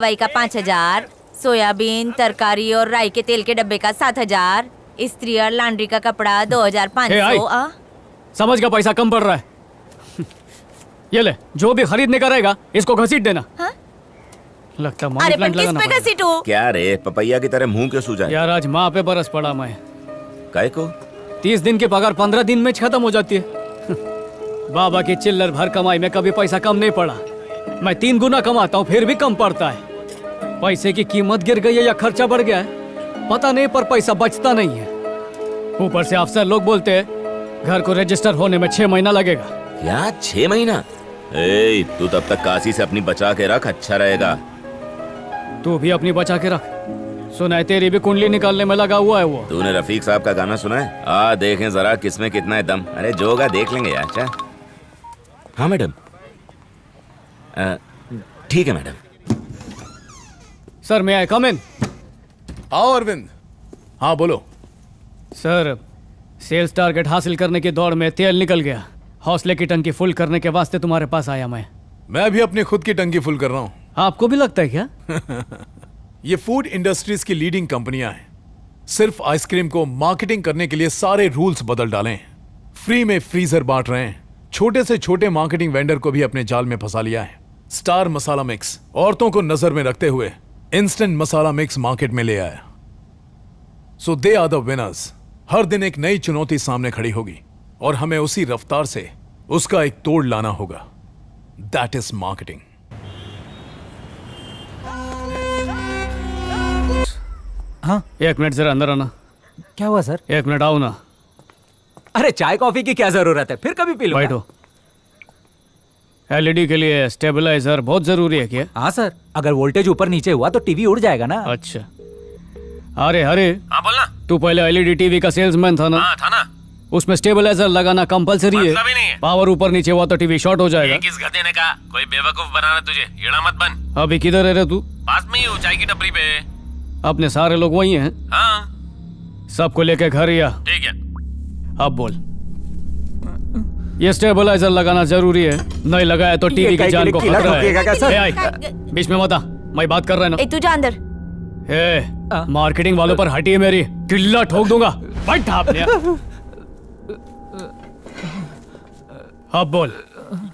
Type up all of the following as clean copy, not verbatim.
दवाई का 5,000, सोयाबीन, तरकारी और राई के तेल के डब्बे का 7,000, इस्त्री और लॉन्ड्री का कपड़ा 2,500। समझ का पैसा कम पड़ रहा है। ये ले, जो भी खरीदने का रहेगा इसको घसीट देना। हाँ? लगता अरे पर किस पे घसीटूं? क्या रे, पपैया की तरह मुंह क्यों सूजा है? यार आज माँ पे बरस पड़ा मैं। काय को? 30 दिन की पगार 15 दिन में खत्म हो जाती है। बाबा की चिल्लर भर कमाई में कभी पैसा कम नहीं पड़ा। मैं 3 गुना कमाता हूँ फिर भी कम पड़ता है। पैसे की कीमत गिर गई है या खर्चा बढ़ गया है पता नहीं, पर पैसा बचता नहीं है। ऊपर से अफसर लोग बोलते हैं घर को रजिस्टर होने में 6 महीना लगेगा। क्या 6 महीना? ए, तू तब तक काशी से अपनी बचा के रख, अच्छा रहेगा। तू भी अपनी बचा के रख। सुना है तेरी भी कुंडली निकालने में लगा हुआ है वो। तूने रफीक साहब का गाना सुना है? आ देखें जरा किसमें कितना है दम। अरे जो होगा देख लेंगे यार। अच्छा हाँ मैडम, ठीक है मैडम। सर मैं आई कम इन? आओ अरविंद। हाँ बोलो। सर सेल्स टारगेट हासिल करने की दौड़ में तेल निकल गया। हौसले की टंकी फुल करने के वास्ते तुम्हारे पास आया मैं भी अपनी खुद की टंकी फुल कर रहा हूँ। आपको भी लगता है क्या? ये फूड इंडस्ट्रीज की लीडिंग कंपनियां हैं। सिर्फ आइसक्रीम को मार्केटिंग करने के लिए सारे रूल्स बदल डाले हैं। फ्री में फ्रीजर बांट रहे हैं। छोटे से छोटे मार्केटिंग वेंडर को भी अपने जाल में फंसा लिया है। स्टार मसाला मिक्स औरतों को नजर में रखते हुए इंस्टेंट मसाला मिक्स मार्केट में ले आया। सो दे आर द विनर्स। हर दिन एक नई चुनौती सामने खड़ी होगी और हमें उसी रफ्तार से उसका एक तोड़ लाना होगा। That is marketing. हाँ 1 मिनट जरा अंदर आना। क्या हुआ सर? 1 मिनट आओ ना। अरे चाय कॉफी की क्या जरूरत है, फिर कभी पी लूंगा। बैठो। एलईडी के लिए स्टेबलाइजर बहुत जरूरी है क्या? हाँ सर, अगर वोल्टेज ऊपर नीचे हुआ तो टीवी उड़ जाएगा ना। अच्छा। अरे हरे, हाँ बोलना। तू पहले एलईडी टीवी का सेल्समैन था ना? हाँ था ना। उसमें स्टेबलाइजर लगाना कंपलसरी है। मतलब ही नहीं है। पावर ऊपर नीचे हुआ तो टीवी शॉर्ट हो जाएगा। ये किस गधे ने कहा? कोई बेवकूफ बनाना तुझे, येड़ा मत बन। अभी किधर है रे तू? पास में ही हूँ, चाय की टपरी पे। अपने सारे लोग वही हैं? हाँ सबको लेके घर या? ठीक है। अब बोल। ये स्टेबलाइजर लगाना जरूरी है, नहीं लगाया तो टीवी की जान को खतरा है। ए, आई, बीच में मत आ, मैं बात कर रहा है ना। तू जा अंदर। मार्केटिंग वालों पर हटी है मेरी, किल्ला ठोक दूंगा। बैठ आपने। अब बोल,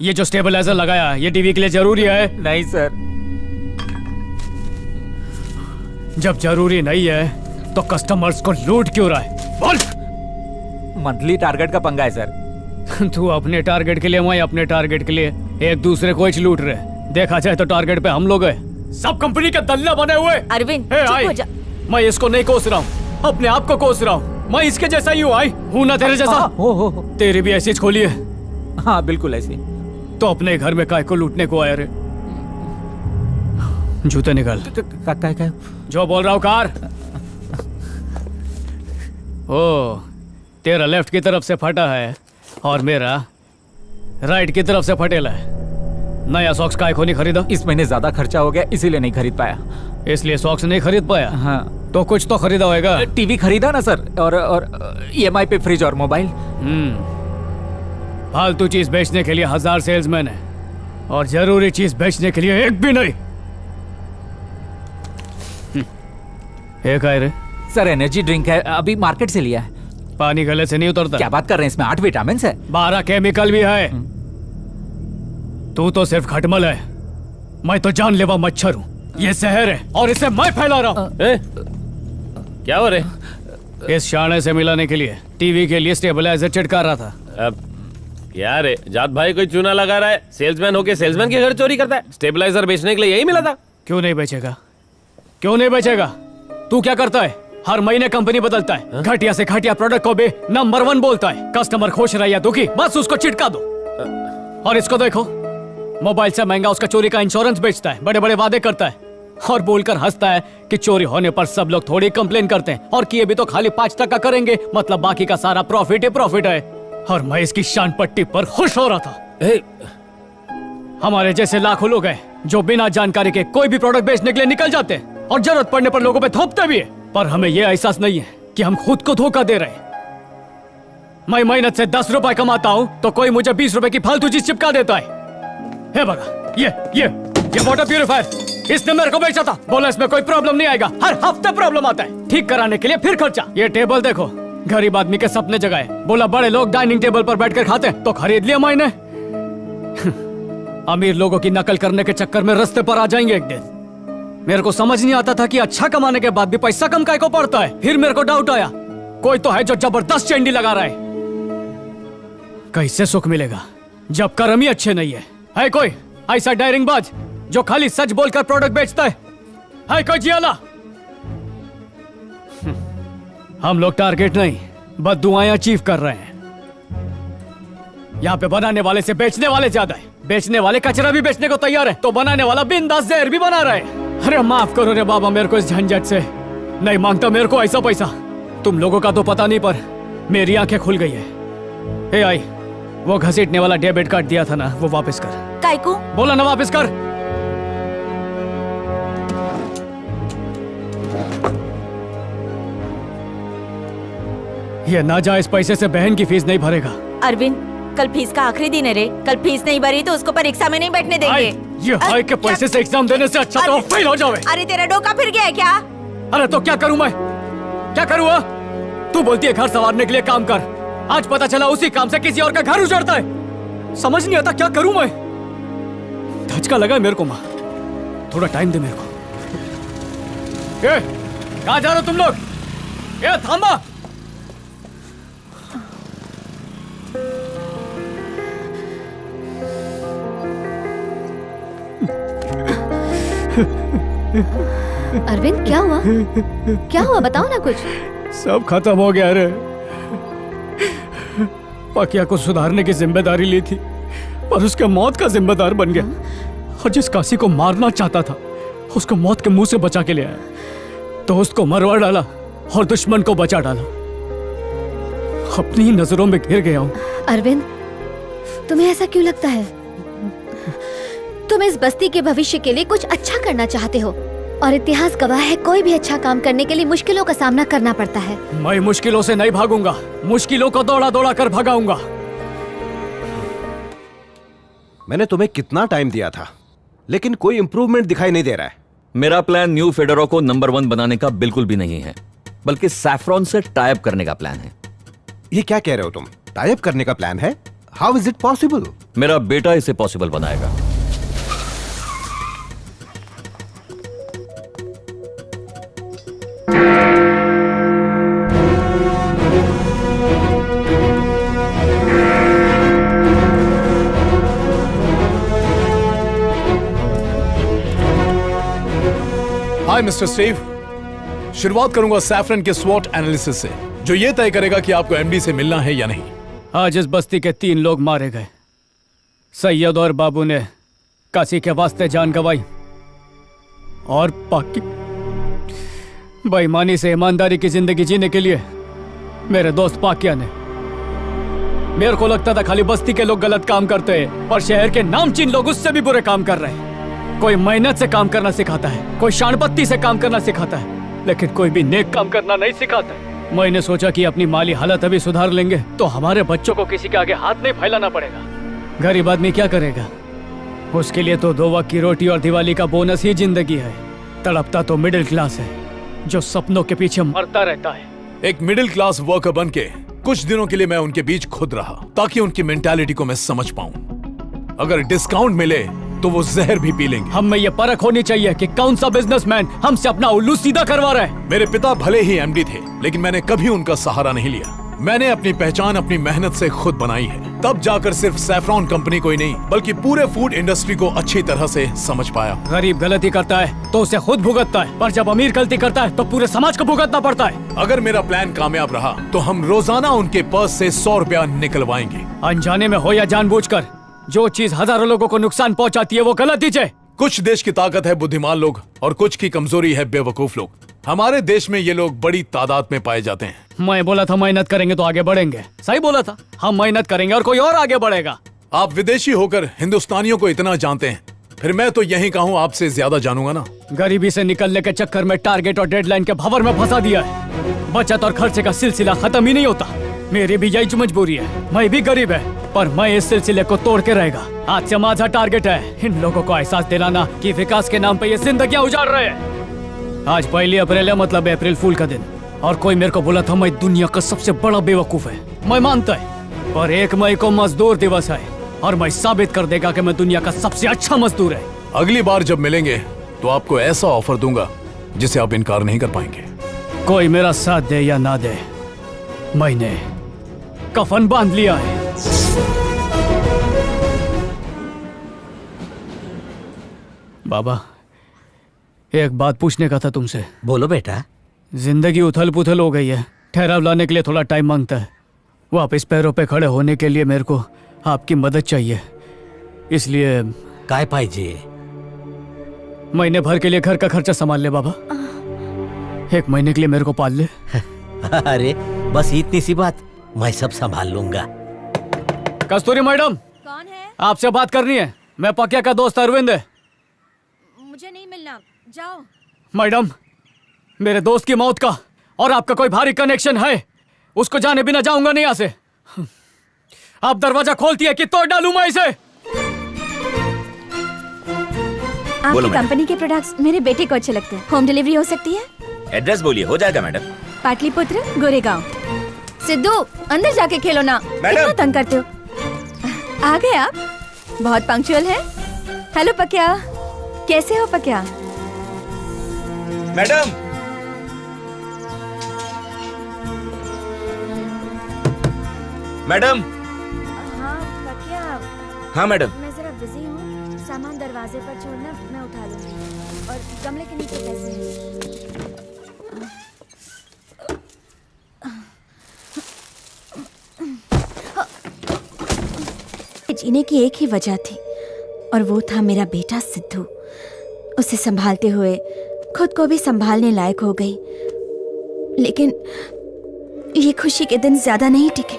ये जो स्टेबलाइजर लगाया ये टीवी के लिए जरूरी है? नहीं सर। जब जरूरी नहीं है तो कस्टमर्स को लूट क्यों रहा है? बोल। मंथली टारगेट का पंगा है सर। तू अपने टारगेट के लिए, मैं अपने टारगेट के लिए, एक दूसरे को ही लूट रहे। देखा जाए तो टारगेट पे हम लोग हैं। सब कंपनी के दल्ला बने हुए। अरविंद चुप हो जा। मैं इसको नहीं कोस रहा हूँ, अपने आप को कोस रहा हूँ। मैं इसके जैसा ही हूँ ना तेरे जैसा? हो। तेरी भी ऐसी खोली है? हाँ बिल्कुल ऐसी। तो अपने घर में काय को लूटने को आया रे? जूते निकाल। क्या? जो बोल रहा हूँ कार। ओ, तेरा लेफ्ट की तरफ से फटा है और मेरा राइट की तरफ से फटेला है। नया सॉक्स काय को नहीं खरीदा? इस महीने ज्यादा खर्चा हो गया इसीलिए नहीं खरीद पाया। इसलिए सॉक्स नहीं खरीद पाया? हाँ। तो कुछ तो खरीदा होगा। टीवी खरीदा ना सर, और ईएमआई पे फ्रिज और मोबाइल। फालतू चीज बेचने के लिए 1000 सेल्समैन है और जरूरी चीज बेचने के लिए एक भी नहीं। एक आए रे। सर एनर्जी ड्रिंक है, अभी मार्केट से लिया है। पानी गले से नहीं उतरता। क्या बात कर रहे हैं, इसमें 8 विटामिन है। 12 केमिकल भी है। तू तो सिर्फ खटमल है, मैं तो जानलेवा मच्छर हूँ। ये जहर है और इसे मैं फैला रहा हूँ। क्या हो रहे? इस शाणे से मिलाने के लिए टीवी के लिए स्टेबलाइजर चिटका रहा था। अब क्या रे, जात भाई कोई चूना लगा रहा है? सेल्समैन होके सेल्समैन के घर चोरी करता है? स्टेबलाइजर बेचने के लिए यही मिला था। क्यों नहीं बेचेगा? क्यों नहीं बेचेगा? तू क्या करता है? हर महीने कंपनी बदलता है। घटिया से घटिया प्रोडक्ट को भी नंबर 1 बोलता है। कस्टमर खुश रहे या दुखी, बस उसको चिटका दो। और इसको देखो, मोबाइल से महंगा उसका चोरी का इंश्योरेंस बेचता है, बड़े बड़े वादे करता है और बोलकर हंसता है कि चोरी होने पर सब लोग थोड़ी कंप्लेन करते हैं और किए भी तो खाली 5% करेंगे, मतलब बाकी का सारा प्रॉफिट ही प्रॉफिट है। और मैं इसकी शान पट्टी पर खुश हो रहा था। हमारे जैसे लाखों लोग हैं जो बिना जानकारी के कोई भी प्रोडक्ट बेचने के लिए निकल जाते हैं और जरूरत पड़ने पर लोगों पे थोपते भी है, पर हमें यह एहसास नहीं है कि हम खुद को धोखा दे रहे हैं। मैं मेहनत से 10 रुपए कमाता हूं तो कोई मुझे 20 रुपए की फालतू चीज चिपका देता है। हे बगा, ये वाटर प्यूरिफायर इसने मेरे को बेचा था, बोला इसमें कोई प्रॉब्लम नहीं आएगा, हर हफ्ते प्रॉब्लम आता है, ठीक कराने के लिए फिर खर्चा। ये टेबल देखो, गरीब आदमी के सपने जगाए, बोला बड़े लोग डाइनिंग टेबल पर बैठकर खाते हैं, तो खरीद लिया मैंने। अमीर लोगों की नकल करने के चक्कर में रास्ते पर आ जाएंगे एक दिन। मेरे को समझ नहीं आता था कि अच्छा कमाने के बाद भी पैसा कम काय को पड़ता है। फिर मेरे को डाउट आया, कोई तो है जो जबरदस्त चेंडी लगा रहा है। कैसे सुख मिलेगा जब कर्म ही अच्छे नहीं है कोई ऐसा डायरिंगबाज जो खाली सच बोलकर प्रोडक्ट बेचता है कोई जियाला? हम लोग टारगेट नहीं बददुआएं अचीव कर रहे हैं। यहाँ पे बनाने वाले से बेचने वाले ज्यादा है। बेचने वाले कचरा भी बेचने को तैयार है, तो बनाने वाला बिंदास जहर भी बना रहा है। अरे माफ करो रे बाबा मेरे को इस झंझट से, नहीं मांगता मेरे को ऐसा पैसा। तुम लोगों का तो पता नहीं, पर मेरी आंखें खुल गई है। आई वो घसीटने वाला डेबिट कार्ड दिया था ना, वो वापस कर। कायकू बोला ना वापस कर। ये नाजायज पैसे से बहन की फीस नहीं भरेगा। अरविंद, कल फीस का आखिरी दिन है रे। कल फीस नहीं भरी तो उसको परीक्षा में नहीं बैठने देंगे। ये हाई के पैसे से एग्जाम देने से अच्छा तो फेल हो जावे। अरे तेरा डोका फिर गया है क्या? अरे तो क्या करूं मैं, क्या करूं? तू बोलती है घर संवारने के लिए काम कर, आज पता चला उसी काम से किसी और का घर उजड़ता है। समझ नहीं आता क्या करूं मैं। धचका लगा है मेरे को। माँ थोड़ा टाइम दे मेरे को। कहाँ जा रहे हो तुम लोग? थामा। अरविंद क्या हुआ? क्या हुआ बताओ ना कुछ। सब खत्म हो गया रे। पाकिया को सुधारने की जिम्मेदारी ली थी, पर उसके मौत का जिम्मेदार बन गया। और जिस काशी को मारना चाहता था उसको मौत के मुंह से बचा के ले आया, तो उसको मरवा डाला और दुश्मन को बचा डाला। अपनी ही नजरों में घिर गया हूं। अरविंद तुम्हें ऐसा क्यों लगता है? तुम इस बस्ती के भविष्य के लिए कुछ अच्छा करना चाहते हो, और इतिहास गवाह है कोई भी अच्छा काम करने के लिए मुश्किलों का सामना करना पड़ता है। मैं मुश्किलों से नहीं भागूंगा, मुश्किलों को दौड़ा दौड़ा कर भगाऊंगा। मैंने तुम्हें कितना टाइम दिया था, लेकिन कोई इंप्रूवमेंट दिखाई नहीं दे रहा है। मेरा प्लान न्यू फेडोरा को नंबर 1 बनाने का बिल्कुल भी नहीं है, बल्कि सैफरॉन से टाई अप करने का प्लान है। ये क्या कह रहे हो तुम? टाई अप करने का प्लान है? How is it possible? मेरा बेटा इसे पॉसिबल बनाएगा। हाय मिस्टर स्टीव, शुरुआत करूंगा सैफरन के स्वॉट एनालिसिस से, जो ये तय करेगा कि आपको एमडी से मिलना है या नहीं। आज इस बस्ती के 3 लोग मारे गए। सैयद और बाबू ने काशी के वास्ते जान गंवाई, और पाकि बेईमानी से ईमानदारी की जिंदगी जीने के लिए मेरे दोस्त पाकिया ने। मेरे को लगता था खाली बस्ती के लोग गलत काम करते हैं, पर शहर के नामचीन लोग उससे भी बुरे काम कर रहे हैं। कोई मेहनत से काम करना सिखाता है, कोई शानपत्ती से काम करना सिखाता है, लेकिन कोई भी नेक काम करना नहीं सिखाता है। मैंने सोचा कि अपनी माली हालत अभी सुधार लेंगे तो हमारे बच्चों को किसी के आगे हाथ नहीं फैलाना पड़ेगा। गरीब आदमी क्या करेगा? उसके लिए तो 2 वक्त की रोटी और दिवाली का बोनस ही जिंदगी है। तड़पता तो मिडिल क्लास है, जो सपनों के पीछे मरता रहता है। एक मिडिल क्लास वर्कर बन के कुछ दिनों के लिए मैं उनके बीच खुद रहा, ताकि उनकी मेंटालिटी को मैं समझ पाऊं। अगर डिस्काउंट मिले तो वो जहर भी पी लेंगे। हम में ये परख होनी चाहिए कि कौन सा बिजनेसमैन हमसे अपना उल्लू सीधा करवा रहा है। मेरे पिता भले ही एमडी थे, लेकिन मैंने कभी उनका सहारा नहीं लिया। मैंने अपनी पहचान अपनी मेहनत से खुद बनाई है। तब जाकर सिर्फ सैफरॉन कंपनी को ही नहीं, बल्कि पूरे फूड इंडस्ट्री को अच्छी तरह से समझ पाया। गरीब गलती करता है तो उसे खुद भुगतता है, पर जब अमीर गलती करता है तो पूरे समाज को भुगतना पड़ता है। अगर मेरा प्लान कामयाब रहा तो हम रोजाना उनके पर्स से 100 रुपया निकलवाएंगे। अनजाने में हो या जानबूझकर, जो चीज हजारों लोगों को नुकसान पहुंचाती है वो गलत ही है। कुछ देश की ताकत है बुद्धिमान लोग, और कुछ की कमजोरी है बेवकूफ लोग। हमारे देश में ये लोग बड़ी तादाद में पाए जाते हैं। मैं बोला था मेहनत करेंगे तो आगे बढ़ेंगे। सही बोला था, हम मेहनत करेंगे और कोई और आगे बढ़ेगा। आप विदेशी होकर हिंदुस्तानियों को इतना जानते हैं, फिर मैं तो यही कहूँ आपसे ज्यादा जानूंगा ना। गरीबी से निकलने के चक्कर में टारगेट और डेडलाइन के भंवर में फंसा दिया है। बचत और खर्चे का सिलसिला खत्म ही नहीं होता। मेरी भी यही मजबूरी है, मैं भी गरीब है, पर मैं इस सिलसिले को तोड़ के रहेगा। आज से माझा टारगेट है इन लोगों को एहसास दिलाना कि विकास के नाम पे ये जिंदगियां उजाड़ रहे हैं। आज 1 अप्रैल है, मतलब अप्रैल फूल का दिन, और कोई मेरे को बोला था मैं दुनिया का सबसे बड़ा बेवकूफ है। मैं मानता है, पर 1 मई को मजदूर दिवस है और मैं साबित कर देगा कि मैं दुनिया का सबसे अच्छा मजदूर है। अगली बार जब मिलेंगे तो आपको ऐसा ऑफर दूंगा जिसे आप इनकार नहीं कर पाएंगे। कोई मेरा साथ दे या ना दे, मैंने कफन बांध लिया है। बाबा, एक बात पूछने का था तुमसे। बोलो बेटा। जिंदगी उथल पुथल हो गई है, ठहराव लाने के लिए थोड़ा टाइम मांगता है। वापस पैरों पे खड़े होने के लिए मेरे को आपकी मदद चाहिए, इसलिए काय पाहिजे? महीने भर के लिए घर का खर्चा संभाल ले बाबा। 1 महीने के लिए मेरे को पाल ले। अरे बस इतनी सी बात, मैं सब संभाल लूंगा। कस्तूरी मैडम, कौन है? आपसे बात करनी है। मैं पकिया का दोस्त अरविंद है। मुझे नहीं मिलना, जाओ। मैडम, मेरे दोस्त की मौत का और आपका कोई भारी कनेक्शन है, उसको जाने बिना जाऊंगा नहीं यहाँ से। आप दरवाजा खोलती है कि तोड़ डालूं मैं इसे। बोलो आपकी मैडम। कंपनी के प्रोडक्ट्स मेरे बेटे को अच्छे लगते हैं। होम डिलीवरी हो सकती है? एड्रेस बोलिए, हो जाएगा मैडम। पाटलिपुत्र, गोरेगांव। सिद्धू, अंदर जाके खेलो ना, कितना तंग करते हो। आ गए आप? बहुत पंक्चुअल है। हेलो पकिया, कैसे हो पकिया? Madam, madam. हाँ पकिया, हाँ मैडम। मैं जरा बिजी हूँ, सामान दरवाजे पर छोड़ना, मैं उठा लूंगी। और गमले के नीचे पैसे हैं। जीने की एक ही वजह थी, और वो था मेरा बेटा सिद्धू। उसे संभालते हुए खुद को भी संभालने लायक हो गई। लेकिन ये खुशी के दिन ज्यादा नहीं टिके।